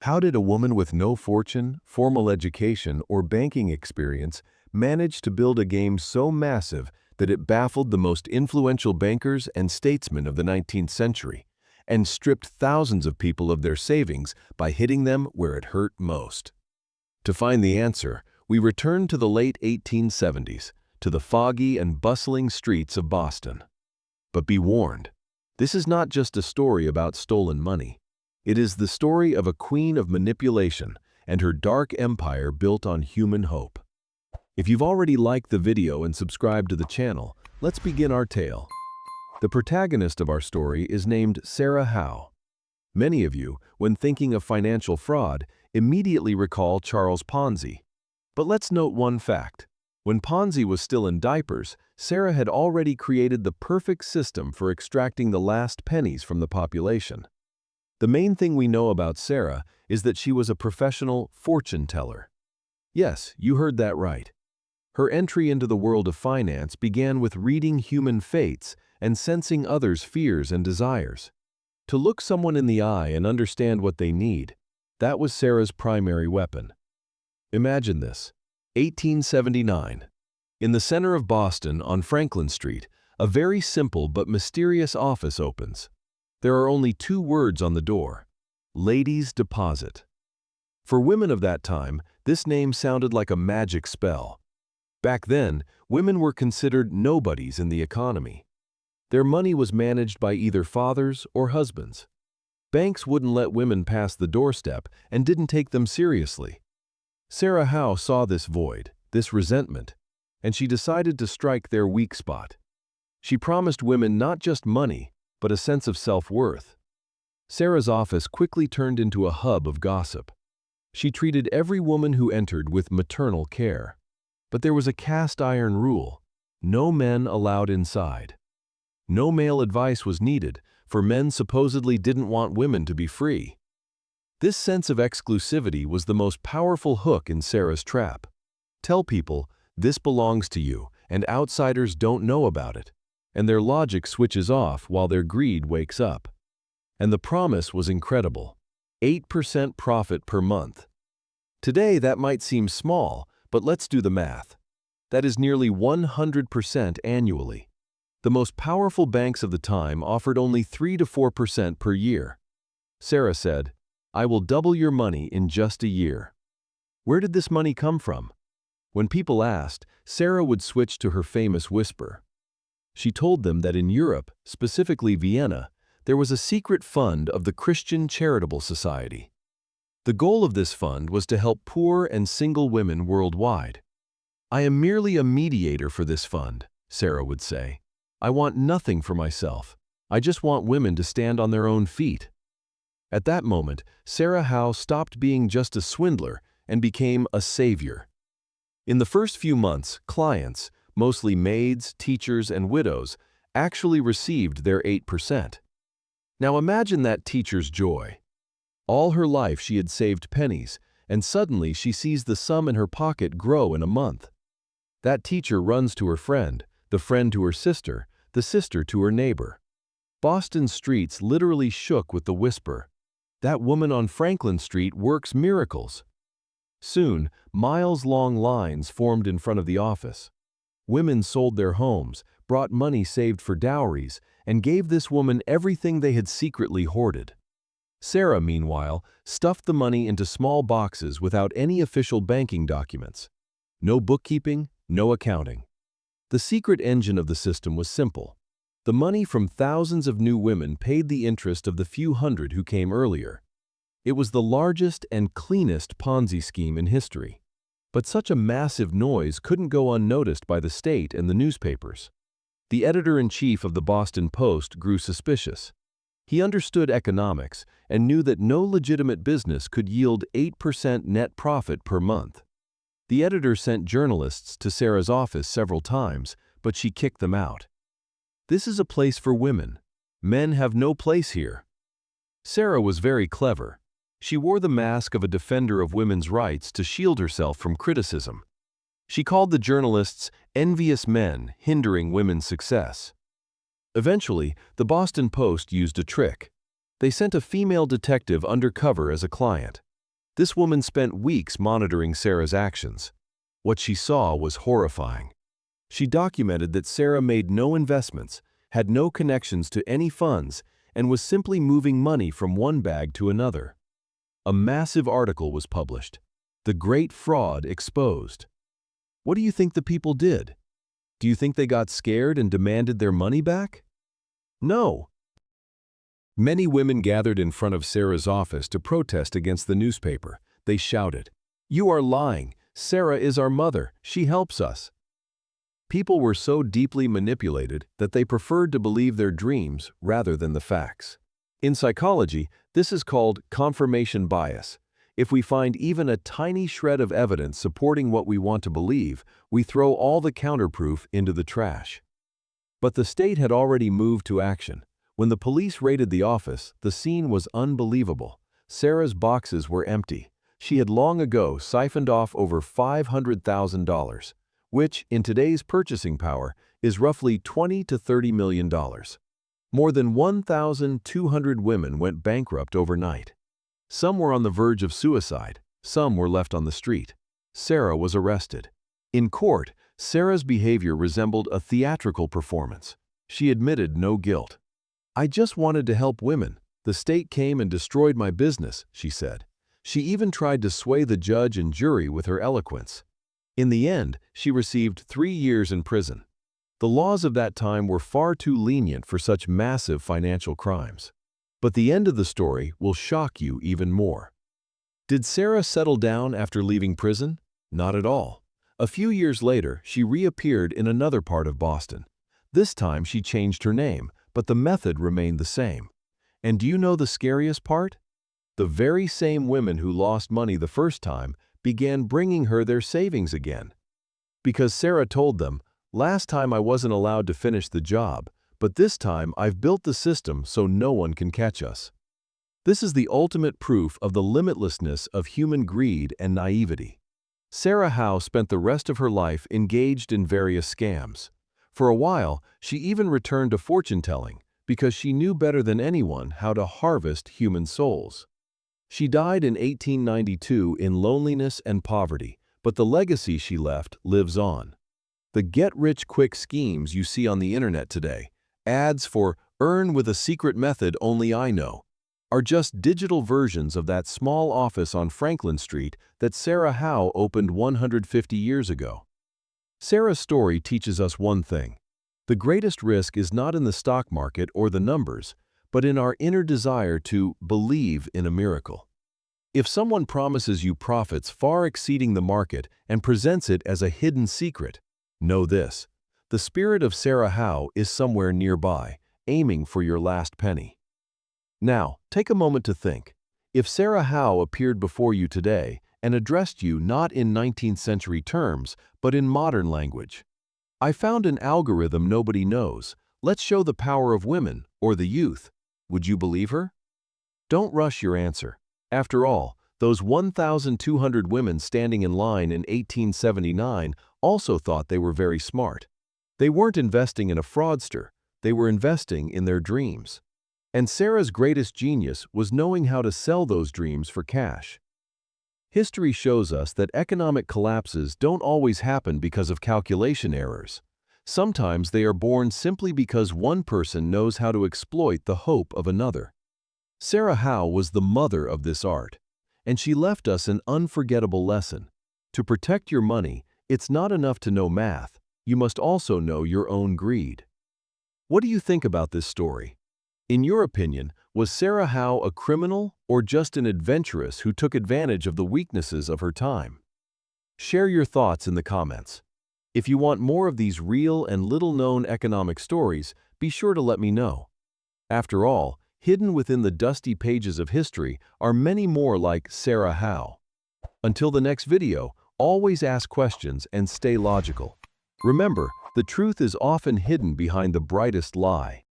How did a woman with no fortune, formal education, or banking experience manage to build a game so massive that it baffled the most influential bankers and statesmen of the 19th century, and stripped thousands of people of their savings by hitting them where it hurt most? To find the answer, we return to the late 1870s, to the foggy and bustling streets of Boston. But be warned, this is not just a story about stolen money. It is the story of a queen of manipulation and her dark empire built on human hope. If you've already liked the video and subscribed to the channel, let's begin our tale. The protagonist of our story is named Sarah Howe. Many of you, when thinking of financial fraud, immediately recall Charles Ponzi. But let's note one fact. When Ponzi was still in diapers, Sarah had already created the perfect system for extracting the last pennies from the population. The main thing we know about Sarah is that she was a professional fortune teller. Yes, you heard that right. Her entry into the world of finance began with reading human fates and sensing others' fears and desires. To look someone in the eye and understand what they need, that was Sarah's primary weapon. Imagine this: 1879. In the center of Boston, on Franklin Street, a very simple but mysterious office opens. There are only two words on the door: Ladies' Deposit. For women of that time, this name sounded like a magic spell. Back then, women were considered nobodies in the economy. Their money was managed by either fathers or husbands. Banks wouldn't let women pass the doorstep and didn't take them seriously. Sarah Howe saw this void, this resentment, and she decided to strike their weak spot. She promised women not just money, but a sense of self-worth. Sarah's office quickly turned into a hub of gossip. She treated every woman who entered with maternal care. But there was a cast-iron rule: no men allowed inside. No male advice was needed, for men supposedly didn't want women to be free. This sense of exclusivity was the most powerful hook in Sarah's trap. Tell people, this belongs to you, and outsiders don't know about it. And their logic switches off while their greed wakes up. And the promise was incredible: 8% profit per month. Today that might seem small, but let's do the math. That is nearly 100% annually. The most powerful banks of the time offered only 3 to 4% per year. Sarah said, "I will double your money in just a year." Where did this money come from? When people asked, Sarah would switch to her famous whisper. She told them that in Europe, specifically Vienna, there was a secret fund of the Christian Charitable Society. The goal of this fund was to help poor and single women worldwide. "I am merely a mediator for this fund," Sarah would say. "I want nothing for myself. I just want women to stand on their own feet." At that moment, Sarah Howe stopped being just a swindler and became a savior. In the first few months, clients, mostly maids, teachers, and widows, actually received their 8%. Now imagine that teacher's joy. All her life she had saved pennies, and suddenly she sees the sum in her pocket grow in a month. That teacher runs to her friend, the friend to her sister, the sister to her neighbor. Boston's streets literally shook with the whisper, "That woman on Franklin Street works miracles." Soon, miles-long lines formed in front of the office. Women sold their homes, brought money saved for dowries, and gave this woman everything they had secretly hoarded. Sarah, meanwhile, stuffed the money into small boxes without any official banking documents. No bookkeeping, no accounting. The secret engine of the system was simple. The money from thousands of new women paid the interest of the few hundred who came earlier. It was the largest and cleanest Ponzi scheme in history. But such a massive noise couldn't go unnoticed by the state and the newspapers. The editor-in-chief of the Boston Post grew suspicious. He understood economics and knew that no legitimate business could yield 8% net profit per month. The editor sent journalists to Sarah's office several times, but she kicked them out. "This is a place for women. Men have no place here." Sarah was very clever. She wore the mask of a defender of women's rights to shield herself from criticism. She called the journalists envious men hindering women's success. Eventually, the Boston Post used a trick. They sent a female detective undercover as a client. This woman spent weeks monitoring Sarah's actions. What she saw was horrifying. She documented that Sarah made no investments, had no connections to any funds, and was simply moving money from one bag to another. A massive article was published. The Great Fraud Exposed. What do you think the people did? Do you think they got scared and demanded their money back? No. Many women gathered in front of Sarah's office to protest against the newspaper. They shouted, "You are lying. Sarah is our mother. She helps us." People were so deeply manipulated that they preferred to believe their dreams rather than the facts. In psychology, this is called confirmation bias. If we find even a tiny shred of evidence supporting what we want to believe, we throw all the counterproof into the trash. But the state had already moved to action. When the police raided the office, the scene was unbelievable. Sarah's boxes were empty. She had long ago siphoned off over $500,000, which, in today's purchasing power, is roughly $20 to $30 million. More than 1,200 women went bankrupt overnight. Some were on the verge of suicide. Some were left on the street. Sarah was arrested. In court, Sarah's behavior resembled a theatrical performance. She admitted no guilt. "I just wanted to help women. The state came and destroyed my business," she said. She even tried to sway the judge and jury with her eloquence. In the end, she received 3 years in prison. The laws of that time were far too lenient for such massive financial crimes. But the end of the story will shock you even more. Did Sarah settle down after leaving prison? Not at all. A few years later, she reappeared in another part of Boston. This time she changed her name, but the method remained the same. And do you know the scariest part? The very same women who lost money the first time began bringing her their savings again. Because Sarah told them, "Last time I wasn't allowed to finish the job, but this time I've built the system so no one can catch us." This is the ultimate proof of the limitlessness of human greed and naivety. Sarah Howe spent the rest of her life engaged in various scams. For a while, she even returned to fortune-telling because she knew better than anyone how to harvest human souls. She died in 1892 in loneliness and poverty, but the legacy she left lives on. The get-rich-quick schemes you see on the internet today, ads for "earn with a secret method only I know," are just digital versions of that small office on Franklin Street that Sarah Howe opened 150 years ago. Sarah's story teaches us one thing. The greatest risk is not in the stock market or the numbers, but in our inner desire to believe in a miracle. If someone promises you profits far exceeding the market and presents it as a hidden secret, know this: the spirit of Sarah Howe is somewhere nearby, aiming for your last penny. Now, take a moment to think. If Sarah Howe appeared before you today and addressed you not in 19th century terms, but in modern language, "I found an algorithm nobody knows. Let's show the power of women or the youth," would you believe her? Don't rush your answer. After all, those 1,200 women standing in line in 1879 also thought they were very smart. They weren't investing in a fraudster. They were investing in their dreams. And Sarah's greatest genius was knowing how to sell those dreams for cash. History shows us that economic collapses don't always happen because of calculation errors. Sometimes they are born simply because one person knows how to exploit the hope of another. Sarah Howe was the mother of this art, and she left us an unforgettable lesson. To protect your money, it's not enough to know math. You must also know your own greed. What do you think about this story? In your opinion, was Sarah Howe a criminal or just an adventuress who took advantage of the weaknesses of her time? Share your thoughts in the comments. If you want more of these real and little-known economic stories, be sure to let me know. After all, hidden within the dusty pages of history are many more like Sarah Howe. Until the next video, always ask questions and stay logical. Remember, the truth is often hidden behind the brightest lie.